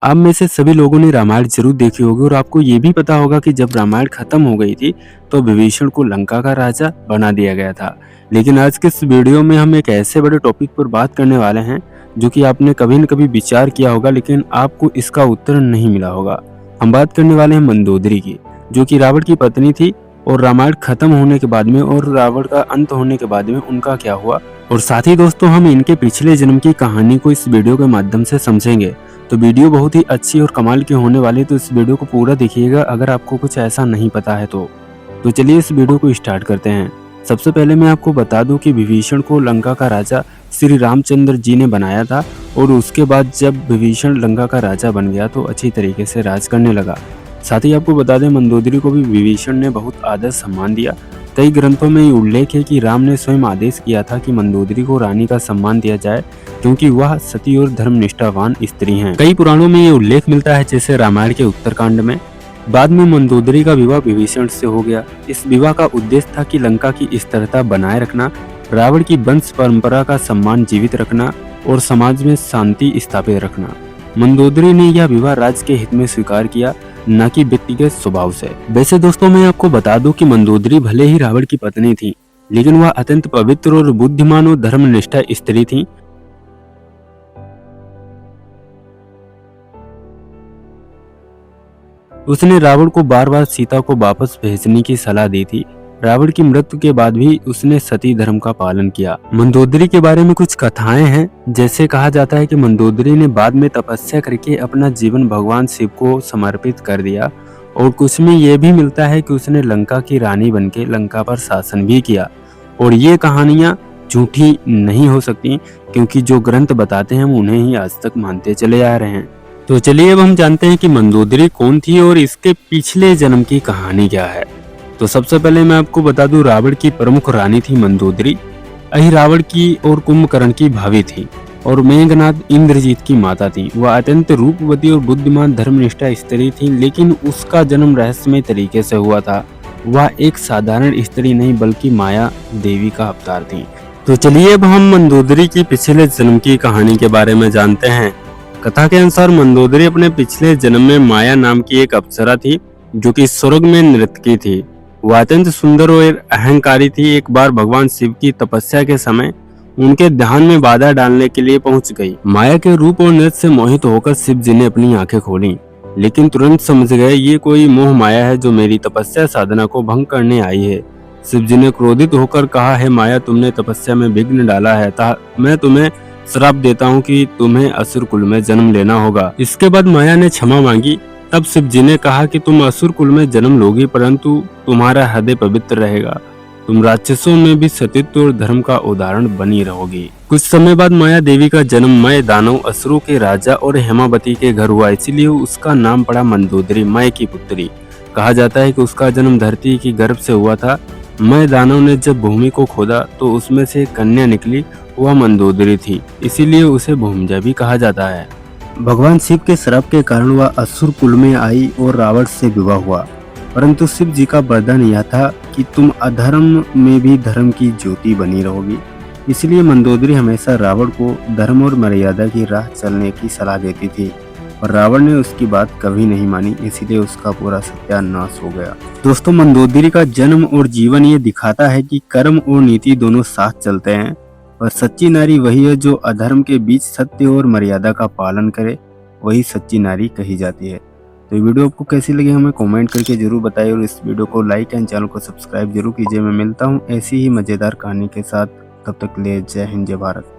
आप में से सभी लोगों ने रामायण ज़रूर देखी होगी और आपको ये भी पता होगा कि जब रामायण खत्म हो गई थी, तो विभीषण को लंका का राजा बना दिया गया था। लेकिन आज के इस वीडियो में हम एक ऐसे बड़े टॉपिक पर बात करने वाले हैं, जो कि आपने कभी न कभी विचार किया होगा लेकिन आपको इसका उत्तर नहीं मिला होगा। हम बात करने वाले हैं मंदोदरी की, जो कि रावण की पत्नी थी और रामायण खत्म होने के बाद में और रावण का अंत होने के बाद में उनका क्या हुआ। और साथ ही दोस्तों हम इनके पिछले जन्म की कहानी को इस वीडियो के माध्यम से समझेंगे। तो वीडियो बहुत ही अच्छी और कमाल की होने वाली है, तो इस वीडियो को पूरा देखिएगा अगर आपको कुछ ऐसा नहीं पता है तो चलिए इस वीडियो को स्टार्ट करते हैं। सबसे पहले मैं आपको बता दूं कि विभीषण को लंका का राजा श्री रामचंद्र जी ने बनाया था और उसके बाद जब विभीषण लंका का राजा बन गया तो अच्छी तरीके से राज करने लगा। साथ ही आपको बता दें मंदोदरी को भी विभीषण ने बहुत आदर सम्मान दिया। कई ग्रंथों में ये उल्लेख है कि राम ने स्वयं आदेश किया था कि मंदोदरी को रानी का सम्मान दिया जाए, क्योंकि वह सती और धर्मनिष्ठावान स्त्री हैं। कई पुराणों में ये उल्लेख मिलता है, जैसे रामायण के उत्तरकांड में। बाद में मंदोदरी का विवाह विभीषण से हो गया। इस विवाह का उद्देश्य था कि लंका की स्थिरता बनाए रखना, रावण की वंश परंपरा का सम्मान जीवित रखना और समाज में शांति स्थापित रखना। मंदोदरी ने यह विवाह राज्य के हित में स्वीकार किया, न कि व्यक्तिगत स्वभाव से। वैसे दोस्तों मैं आपको बता दूं कि मंदोदरी भले ही रावण की पत्नी थी, लेकिन वह अत्यंत पवित्र और बुद्धिमान और धर्मनिष्ठा स्त्री थी। उसने रावण को बार बार सीता को वापस भेजने की सलाह दी थी। रावण की मृत्यु के बाद भी उसने सती धर्म का पालन किया। मंदोदरी के बारे में कुछ कथाएं हैं, जैसे कहा जाता है कि मंदोदरी ने बाद में तपस्या करके अपना जीवन भगवान शिव को समर्पित कर दिया और कुछ में यह भी मिलता है कि उसने लंका की रानी बनके लंका पर शासन भी किया। और ये कहानियां झूठी नहीं हो सकती, क्योंकि जो ग्रंथ बताते हैं हम उन्हें ही आज तक मानते चले आ रहे हैं। तो चलिए अब हम जानते हैं कि मंदोदरी कौन थी और इसके पिछले जन्म की कहानी क्या है। तो सबसे पहले मैं आपको बता दूं, रावण की प्रमुख रानी थी मंदोदरी। रावण की और कुंभकर्ण की भाभी थी और मेघनाद इंद्रजीत की माता थी। वह अत्यंत रूपवती और बुद्धिमान धर्मनिष्ठा स्त्री थी, लेकिन उसका जन्म रहस्यमय तरीके से हुआ था। वह एक साधारण स्त्री नहीं बल्कि माया देवी का अवतार थी। तो चलिए अब हम मंदोदरी की पिछले जन्म की कहानी के बारे में जानते हैं। कथा के अनुसार मंदोदरी अपने पिछले जन्म में माया नाम की एक अप्सरा थी, जो कि स्वर्ग में नर्तकी थी। वह अत्यंत सुंदर और अहंकारी थी। एक बार भगवान शिव की तपस्या के समय उनके ध्यान में बाधा डालने के लिए पहुंच गई। माया के रूप और नृत्य से मोहित होकर शिव जी ने अपनी आंखें खोली, लेकिन तुरंत समझ गए ये कोई मोह माया है जो मेरी तपस्या साधना को भंग करने आई है। शिव जी ने क्रोधित होकर कहा, है माया, तुमने तपस्या में विघ्न डाला है, मैं तुम्हें श्राप देता हूँ कि तुम्हें असुर कुल में जन्म लेना होगा। इसके बाद माया ने क्षमा मांगी। तब शिव जी ने कहा कि तुम असुर कुल में जन्म लोगी, परंतु तुम्हारा हृदय पवित्र रहेगा। तुम राक्षसों में भी सतीत्व और धर्म का उदाहरण बनी रहोगी। कुछ समय बाद माया देवी का जन्म मय दानव असुरों के राजा और हेमावती के घर हुआ, इसीलिए उसका नाम पड़ा मंदोदरी, मय की पुत्री। कहा जाता है कि उसका जन्म धरती की गर्भ से हुआ था। मय दानव ने जब भूमि को खोदा तो उसमें से एक कन्या निकली, वह मंदोदरी थी, इसीलिए उसे भूमजा भी कहा जाता है। भगवान शिव के श्राप के कारण वह असुर कुल में आई और रावण से विवाह हुआ, परंतु शिव जी का वरदान यह था कि तुम अधर्म में भी धर्म की ज्योति बनी रहोगी। इसलिए मंदोदरी हमेशा रावण को धर्म और मर्यादा की राह चलने की सलाह देती थी, और रावण ने उसकी बात कभी नहीं मानी, इसीलिए उसका पूरा सत्यानाश हो गया। दोस्तों मंदोदरी का जन्म और जीवन ये दिखाता है कि कर्म और नीति दोनों साथ चलते हैं, और सच्ची नारी वही है जो अधर्म के बीच सत्य और मर्यादा का पालन करे, वही सच्ची नारी कही जाती है। तो ये वीडियो आपको कैसी लगी हमें कमेंट करके जरूर बताइए, और इस वीडियो को लाइक एंड चैनल को सब्सक्राइब जरूर कीजिए। मैं मिलता हूँ ऐसी ही मजेदार कहानी के साथ, तब तक के लिए जय हिंद जय भारत।